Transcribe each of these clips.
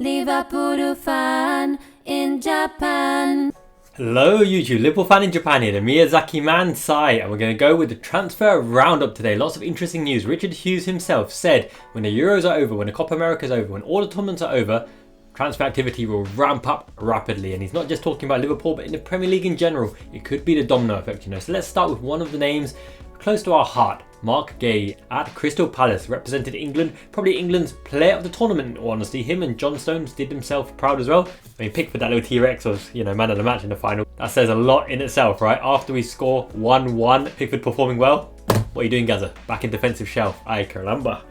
Liverpool fan in Japan. Hello YouTube, Liverpool fan in Japan here, the Miyazaki man Sai, and we're going to go with the transfer roundup today. Lots of interesting news. Richard Hughes himself said when the Euros are over, when the Copa America is over, when all the tournaments are over, transfer activity will ramp up rapidly. And he's not just talking about Liverpool, but in the Premier League in general. It could be the domino effect, you know. So let's start with one of the names close to our heart. Marc Guehi at Crystal Palace represented England, probably England's player of the tournament in all honesty. Him and John Stones did himself proud as well. I mean, Pickford, that little T-Rex was, you know, man of the match in the final. That says a lot in itself, right? After we score 1-1, Pickford performing well. What are you doing, Gaza? Back in defensive shelf. Ay caramba.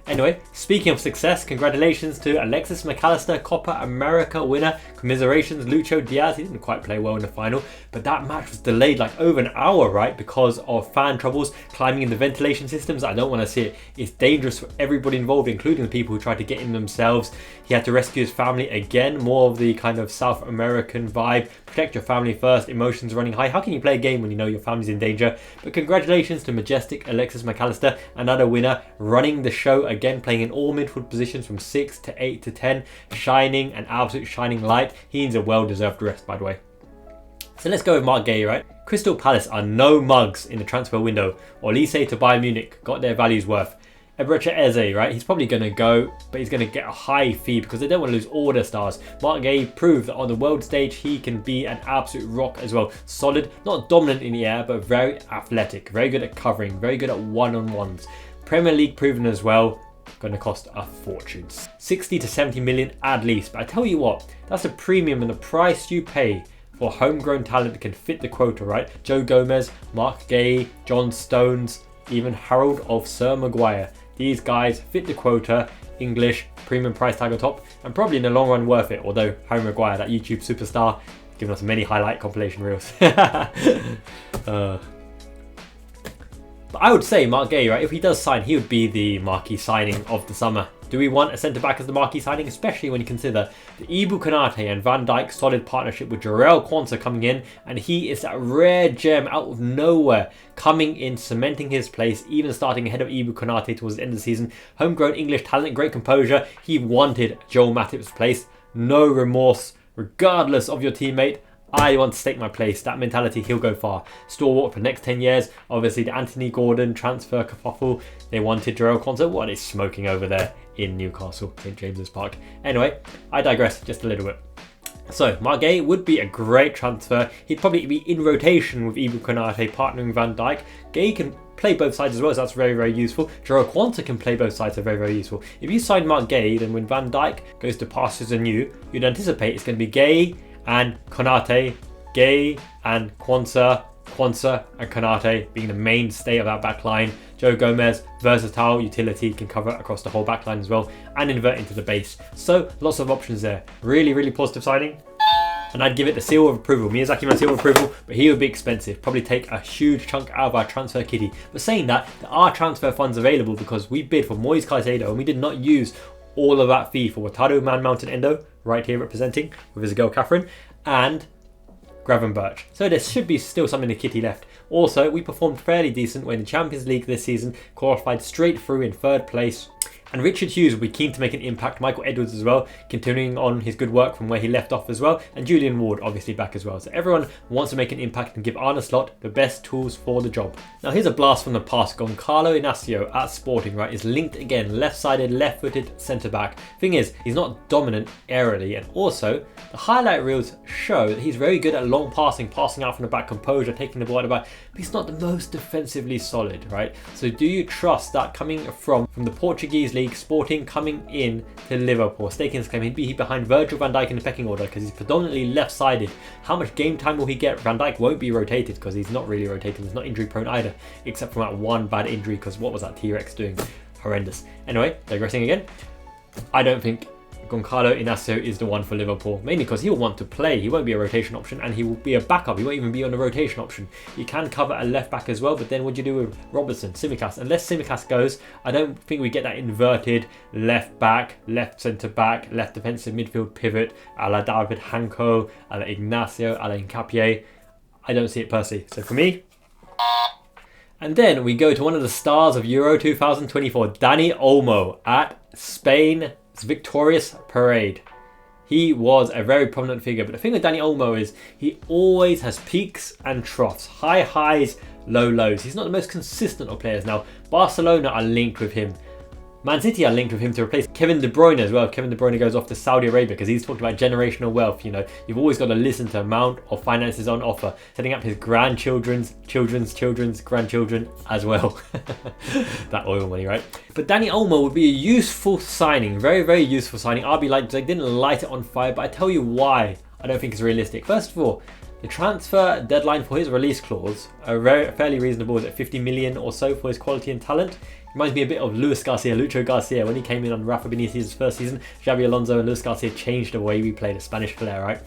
Anyway, speaking of success, congratulations to Alexis McAllister, Copa America winner. Commiserations, Lucho Diaz. He didn't quite play well in the final, but that match was delayed like over an hour, right? Because of fan troubles climbing in the ventilation systems. I don't want to see it. It's dangerous for everybody involved, including the people who tried to get in themselves. He had to rescue his family again. More of the kind of South American vibe. Protect your family first. Emotions running high. How can you play a game when you know your family's in danger? But congratulations to majestic Alexis McAllister, another winner, running the show again, playing in all midfield positions from 6 to 8 to 10, shining, an absolute shining light. He needs a well-deserved rest, by the way. So let's go with Marc Guehi, right? Crystal Palace are no mugs in the transfer window. Olise to Bayern Munich got their value's worth. Eberechi Eze, right? He's probably going to go, but he's going to get a high fee because they don't want to lose all their stars. Marc Guehi proved that on the world stage he can be an absolute rock as well. Solid, not dominant in the air, but very athletic. Very good at covering, very good at one-on-ones. Premier League proven as well. Going to cost a fortune. 60 to 70 million at least. But I tell you what, that's a premium, and the price you pay for homegrown talent that can fit the quota, right? Joe Gomez, Marc Guehi, John Stones, even Harold of Sir Maguire. These guys fit the quota, English, premium price tag on top, and probably in the long run worth it. Although Harry Maguire, that YouTube superstar, giving us many highlight compilation reels. But I would say Marc Guehi, right, if he does sign, he would be the marquee signing of the summer. Do we want a centre-back as the marquee signing? Especially when you consider the Ibu Konate and Van Dijk solid partnership with Jarell Quansah coming in. And he is that rare gem out of nowhere coming in, cementing his place, even starting ahead of Ibu Konate towards the end of the season. Homegrown English talent, great composure. He wanted Joel Matip's place. No remorse, regardless of your teammate. I want to stake my place. That mentality, he'll go far. Stalwart for the next 10 years. Obviously, the Anthony Gordon transfer kerfuffle. They wanted Jarell Quansah. What is smoking over there in Newcastle, St James's Park? Anyway, I digress just a little bit. So, Marc Guehi would be a great transfer. He'd probably be in rotation with Ibu Konate partnering Van Dijk. Guehi can play both sides as well, so that's very, very useful. Jarell Quansah can play both sides, so very, very useful. If you sign Marc Guehi, then when Van Dijk goes to pastures anew, you'd anticipate it's going to be Guehi and Konate, Guehi and Quansah, Quansah and Konate being the mainstay of that back line. Joe Gomez, versatile utility, can cover across the whole back line as well and invert into the base. So lots of options there. Really, really positive signing. And I'd give it the seal of approval. Miyazaki man seal of approval, but he would be expensive. Probably take a huge chunk out of our transfer kitty. But saying that, there are transfer funds available because we bid for Moise Caicedo and we did not use all of that fee for Wataru Man Mountain Endo, right here representing with his girl Catherine, and Gravenberch. So there should be still some in the kitty left. Also, we performed fairly decent when the Champions League this season, qualified straight through in 3rd place. And Richard Hughes will be keen to make an impact. Michael Edwards as well, continuing on his good work from where he left off as well. And Julian Ward obviously back as well. So everyone wants to make an impact and give Arne Slot the best tools for the job. Now here's a blast from the past. Goncalo Inacio at Sporting, right, is linked again. Left-sided, left-footed centre-back. Thing is, he's not dominant aerially. And also, the highlight reels show that he's very good at long passing, passing out from the back, composure, taking the ball out of the back. But he's not the most defensively solid, right? So do you trust that coming from the Portuguese League, Sporting coming in to Liverpool, staking his claim? He'd be behind Virgil van Dijk in the pecking order because he's predominantly left-sided. How much game time will he get? Van Dijk won't be rotated because he's not really rotating. He's not injury prone either, except from that one bad injury because what was that T-Rex doing? Horrendous. Anyway, digressing again. I don't think Goncalo Inacio is the one for Liverpool, mainly because he'll want to play. He won't be a rotation option and he will be a backup. He won't even be on a rotation option. You can cover a left back as well, but then what do you do with Robertson, Tsimikas? Unless Tsimikas goes, I don't think we get that inverted left back, left centre back, left defensive midfield pivot a la David Hanko, a la Ignacio, a la Hincapié. I don't see it personally. So for me, and then we go to one of the stars of Euro 2024, Dani Olmo at Spain's victorious parade. He was a very prominent figure. But the thing with Dani Olmo is he always has peaks and troughs, high highs, low lows. He's not the most consistent of players. Now, Barcelona are linked with him. Man City are linked with him to replace Kevin De Bruyne as well. Kevin De Bruyne goes off to Saudi Arabia because he's talked about generational wealth. You know, you've always got to listen to the amount of finances on offer, setting up his grandchildren's grandchildren as well. That oil money, right? But Dani Olmo would be a useful signing, very, very useful signing. RB Leipzig didn't light it on fire, but I tell you why I don't think it's realistic. First of all, the transfer deadline for his release clause are fairly reasonable. Is at 50 million or so for his quality and talent. Reminds me a bit of Lucho Garcia when he came in on Rafa Benitez's first season. Xabi Alonso and Luis Garcia changed the way we played a Spanish player, right?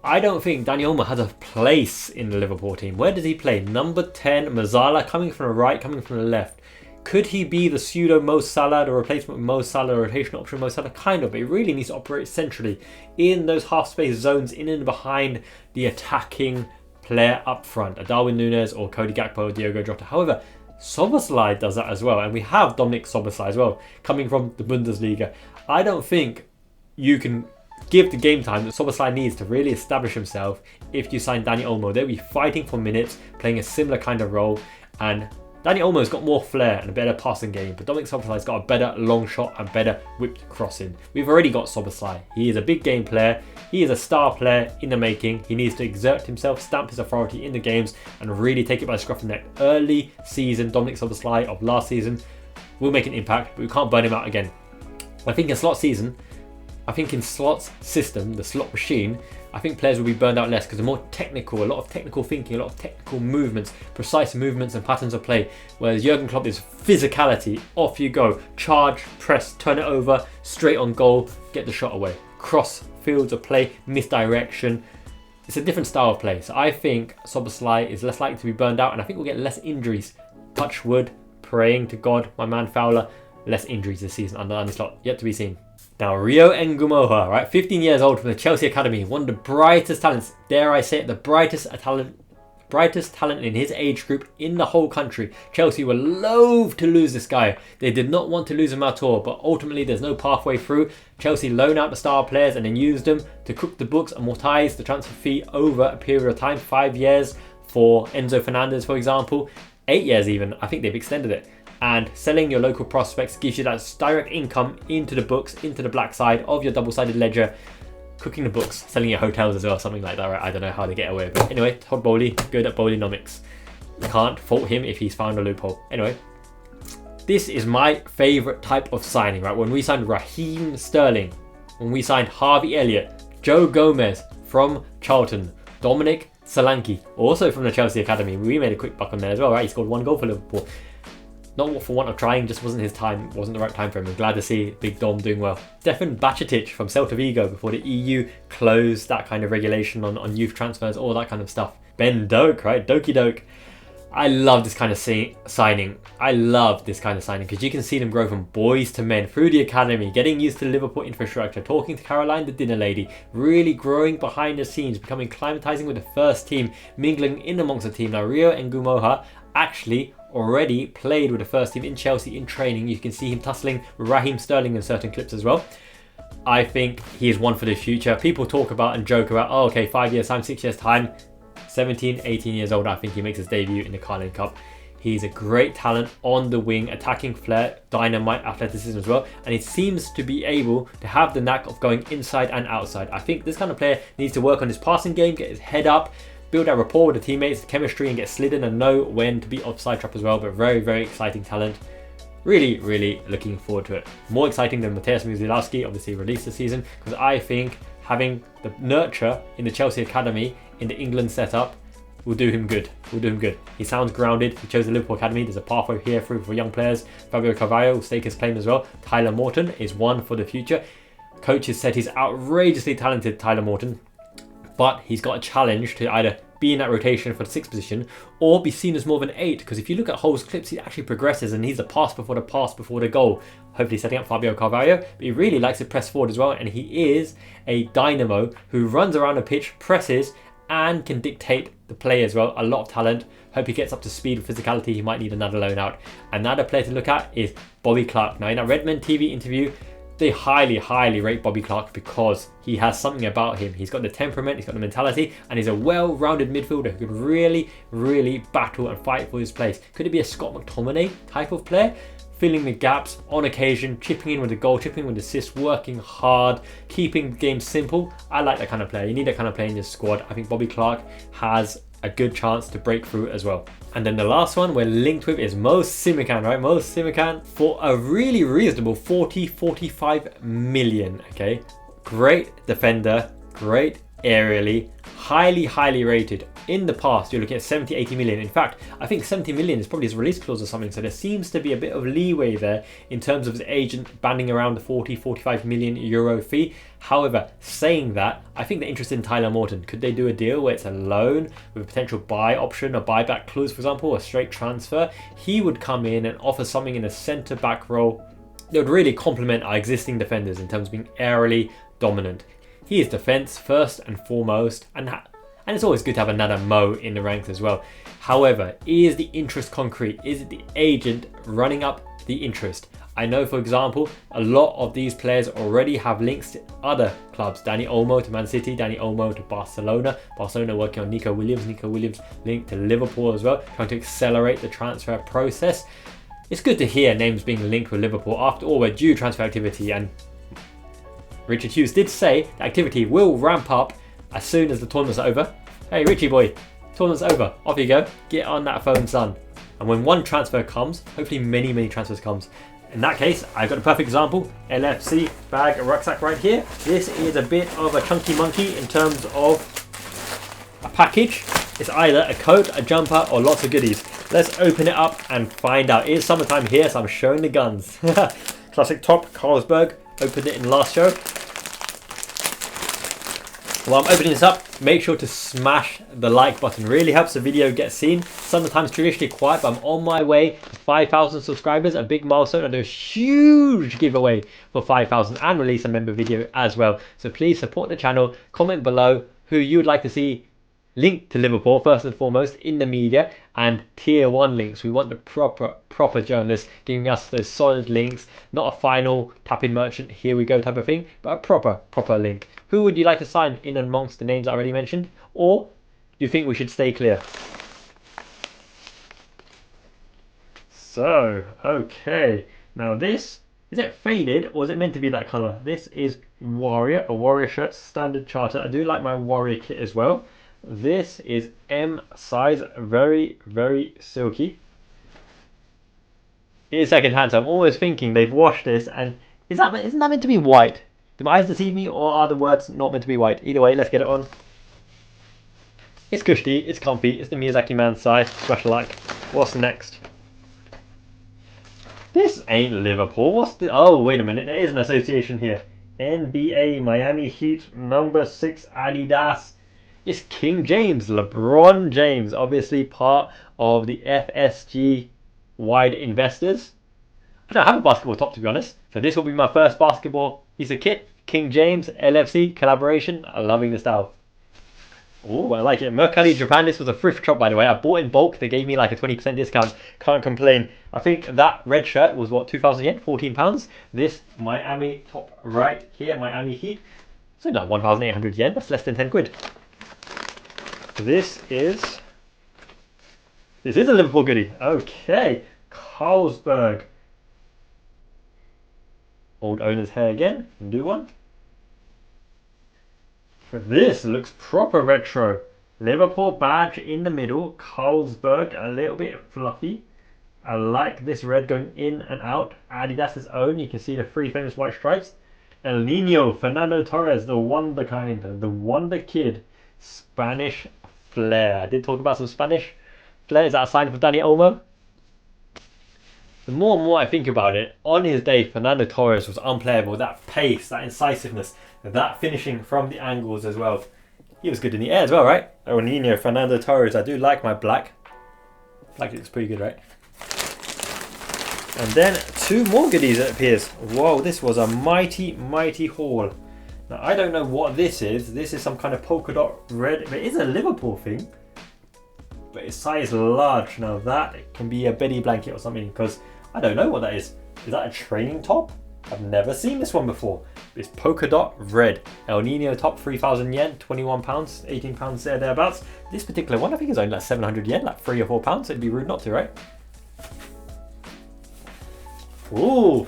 I don't think Dani Olmo has a place in the Liverpool team. Where does he play? Number 10, Mazzala, coming from the right, coming from the left. Could he be the pseudo Mo Salah, the replacement of Mo Salah, the rotation option Mo Salah? Kind of, but he really needs to operate centrally in those half-space zones, in and behind the attacking player up front, a Darwin Núñez or Cody Gakpo or Diogo Jota. However, Szoboszlai does that as well, and we have Dominic Szoboszlai as well, coming from the Bundesliga. I don't think you can give the game time that Szoboszlai needs to really establish himself if you sign Dani Olmo. They'll be fighting for minutes, playing a similar kind of role, and Dani Olmo's got more flair and a better passing game, but Dominic Szoboszlai's got a better long shot and better whipped crossing. We've already got Szoboszlai. He is a big game player. He is a star player in the making. He needs to exert himself, stamp his authority in the games, and really take it by the scruff of the neck. Early season Dominic Szoboszlai of last season will make an impact, but we can't burn him out again. I think in Slot's system, the slot machine, I think players will be burned out less because they're more technical, a lot of technical thinking, a lot of technical movements, precise movements and patterns of play. Whereas Jurgen Klopp is physicality, off you go, charge, press, turn it over, straight on goal, get the shot away. Cross fields of play, misdirection. It's a different style of play. So I think Szoboszlai is less likely to be burned out, and I think we'll get less injuries. Touch wood, praying to God, my man Fowler, less injuries this season under Arne Slot. Yet to be seen. Now, Rio Ngumoha, right, 15 years old from the Chelsea Academy, one of the brightest talents, dare I say it, the brightest talent in his age group in the whole country. Chelsea were loath to lose this guy. They did not want to lose him at all, but ultimately there's no pathway through. Chelsea loan out the star players and then use them to cook the books, amortize the transfer fee over a period of time, 5 years for Enzo Fernandez, for example, 8 years even. I think they've extended it. And selling your local prospects gives you that direct income into the books, into the black side of your double-sided ledger, cooking the books, selling your hotels as well, something like that, right? I don't know how they get away with it. Anyway, Todd Bowley, good at Bowleynomics. Can't fault him if he's found a loophole. Anyway, this is my favourite type of signing, right? When we signed Raheem Sterling, when we signed Harvey Elliott, Joe Gomez from Charlton, Dominic Solanke, also from the Chelsea Academy. We made a quick buck on there as well, right? He scored 1 goal for Liverpool. Not for want of trying, just wasn't his time, wasn't the right time for him. I'm glad to see Big Dom doing well. Stefan Bajcetic from Celta Vigo before the EU closed that kind of regulation on youth transfers, all that kind of stuff. Ben Doak, right? Doki Doak. I love this kind of signing. I love this kind of signing because you can see them grow from boys to men through the academy, getting used to the Liverpool infrastructure, talking to Caroline the dinner lady, really growing behind the scenes, becoming acclimatizing with the first team, mingling in amongst the team. Now, Rio Ngumoha actually already played with the first team in Chelsea in training. You can see him tussling with Raheem Sterling in certain clips as well. I think he is one for the future. People talk about and joke about, oh, okay, 5 years time, 6 years time. 17, 18 years old, I think he makes his debut in the Carling Cup. He's a great talent on the wing, attacking flair, dynamite athleticism as well. And he seems to be able to have the knack of going inside and outside. I think this kind of player needs to work on his passing game, get his head up, build that rapport with the teammates, chemistry, and get slidden and know when to be offside trap as well. But very, very exciting talent. Really, really looking forward to it. More exciting than Mateusz Musilowski, obviously released this season, because I think having the nurture in the Chelsea Academy in the England setup will do him good. He sounds grounded. He chose the Liverpool Academy. There's a pathway here through for young players. Fabio Carvalho will stake his claim as well. Tyler Morton is one for the future. Coaches said he's outrageously talented, Tyler Morton, but he's got a challenge to either be in that rotation for the 6th position or be seen as more of an 8, because if you look at Hull's clips, he actually progresses and he's the pass before the goal, hopefully setting up Fabio Carvalho. But he really likes to press forward as well, and he is a dynamo who runs around the pitch, presses, and can dictate the play as well. A lot of talent. Hope he gets up to speed with physicality. He might need another loan out. Another player to look at is Bobby Clark. Now, in that Redmen TV interview, They highly rate Bobby Clark because he has something about him. He's got the temperament, he's got the mentality, and he's a well-rounded midfielder who could really battle and fight for his place. Could it be a Scott McTominay type of player? Filling the gaps on occasion, chipping in with a goal, chipping in with assists, working hard, keeping the game simple. I like that kind of player. You need that kind of player in your squad. I think Bobby Clark has a good chance to break through as well. And then the last one we're linked with is Mo Simakan, right? Mo Simakan for a really reasonable 45 million, okay? Great defender, great aerially, highly rated. In the past, you're looking at 70-80 million. In fact, I think 70 million is probably his release clause or something, so there seems to be a bit of leeway there in terms of his agent banding around the 40-45 million euro fee. However, saying that, I think they're interested in Tyler Morton. Could they do a deal where it's a loan with a potential buy option, a buyback clause, for example, a straight transfer? He would come in and offer something in a centre-back role that would really complement our existing defenders in terms of being aerially dominant. He is defence first and foremost, and it's always good to have another Mo in the ranks as well. However, is the interest concrete? Is it the agent running up the interest? I know, for example, a lot of these players already have links to other clubs. Dani Olmo to Man City, Dani Olmo to Barcelona. Barcelona working on Nico Williams. Nico Williams linked to Liverpool as well, trying to accelerate the transfer process. It's good to hear names being linked with Liverpool. After all, we're due transfer activity, and Richard Hughes did say the activity will ramp up as soon as the tournaments are over. Hey Richie boy, tournament's over, off you go, get on that phone son. And when one transfer comes, hopefully many transfers comes. In that case, I've got a perfect example, LFC bag rucksack right here. This is a bit of a chunky monkey in terms of a package. It's either a coat, a jumper, or lots of goodies. Let's open it up and find out. It is summertime here, so I'm showing the guns. Classic top, Carlsberg, opened it in last show. While I'm opening this up, make sure to smash the like button. Really helps the video get seen. Sometimes traditionally quiet, but I'm on my way to 5,000 subscribers, a big milestone. I do a huge giveaway for 5,000 and release a member video as well. So please support the channel. Comment below who you would like to see linked to Liverpool first and foremost in the media, and tier 1 links. We want the proper journalists giving us those solid links, not a final tap in merchant here we go type of thing, but a proper link. Who would you like to sign in amongst the names I already mentioned, or do you think we should stay clear? So okay, now this, is it faded or is it meant to be that color? This is Warrior, a Warrior shirt, standard charter. I do like my Warrior kit as well. This is M size, very silky. It is second hand, so I'm always thinking they've washed this, and isn't that meant to be white? Do my eyes deceive me, or are the words not meant to be white? Either way, let's get it on. It's cushy, it's comfy, it's the Miyazaki Man size, special like. What's next? This ain't Liverpool. What's the? Oh, wait a minute, there is an association here. NBA Miami Heat number 6 Adidas. It's King James, LeBron James, obviously part of the FSG wide investors. I don't have a basketball top, to be honest, so this will be my first basketball piece of kit. King James, LFC collaboration. I'm loving the style. Oh, I like it. Mercari Japan. This was a thrift shop, by the way. I bought in bulk. They gave me like a 20% discount. Can't complain. I think that red shirt was what, 2,000 yen, £14. This Miami top right here, Miami Heat. So like 1,800 yen. That's less than 10 quid. This is a Liverpool goodie. Okay, Carlsberg. Old owner's hair again. New one. This looks proper retro. Liverpool badge in the middle. Carlsberg, a little bit fluffy. I like this red going in and out. Adidas's own. You can see the 3 famous white stripes. El Nino, Fernando Torres, the wonder kind, the wonder kid. Spanish flair. I did talk about some Spanish flair. Is that a sign for Dani Olmo? The more and more I think about it, on his day, Fernando Torres was unplayable. That pace, that incisiveness, that finishing from the angles as well. He was good in the air as well, right? El Nino, Fernando Torres. I do like my black. Black looks pretty good, right? And then 2 more goodies, it appears. Whoa, this was a mighty haul. Now, I don't know what this is. This is some kind of polka dot red. It is a Liverpool thing, but it's size large. Now that can be a Betty blanket or something, because I don't know what that is. Is that a training top? I've never seen this one before. It's polka dot red. El Nino top 3,000 yen, £21, £18 there, thereabouts. This particular one I think is only like 700 yen, like £3 or £4. It'd be rude not to, right? Ooh,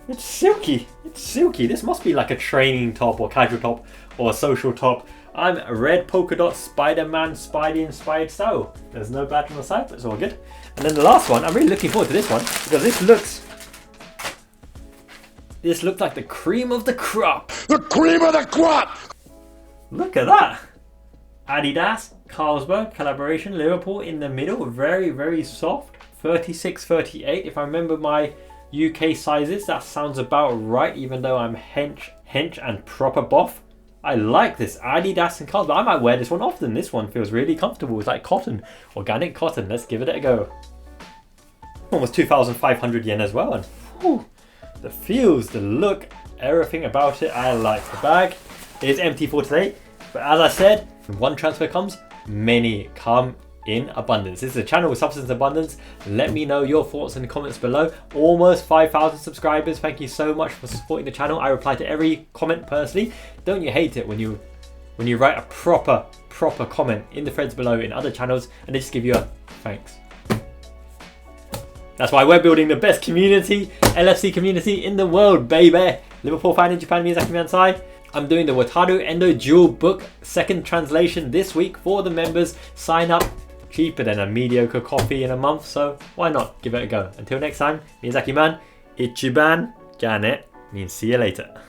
it's silky. It's silky. This must be like a training top or casual top or a social top. I'm red polka dot Spider-Man Spidey inspired style. There's no badge on the side, but it's all good. And then the last one, I'm really looking forward to this one because this looks like the cream of the crop. The cream of the crop! Look at that. Adidas, Carlsberg, collaboration, Liverpool in the middle. Very, very soft. 36-38. If I remember my UK sizes, that sounds about right, even though I'm hench and proper boff. I like this Adidas and Carlsberg. I might wear this one often. This one feels really comfortable. It's like cotton, organic cotton. Let's give it a go. Almost 2,500 yen as well. And whew, the feels, the look, everything about it, I like. The bag is empty for today. But as I said, when one transfer comes, many come in abundance. This is a channel with substance abundance. Let me know your thoughts in the comments below. Almost 5,000 subscribers. Thank you so much for supporting the channel. I reply to every comment personally. Don't you hate it when you write a proper comment in the threads below in other channels and they just give you a thanks? That's why we're building the best community, LFC community in the world, baby. Liverpool fan in Japan, Miyazaki Mansai. I'm doing the Wataru Endo dual book second translation this week for the members. Sign up. Cheaper than a mediocre coffee in a month, so why not give it a go? Until next time, Miyazaki man, Ichiban, Janet, and see you later.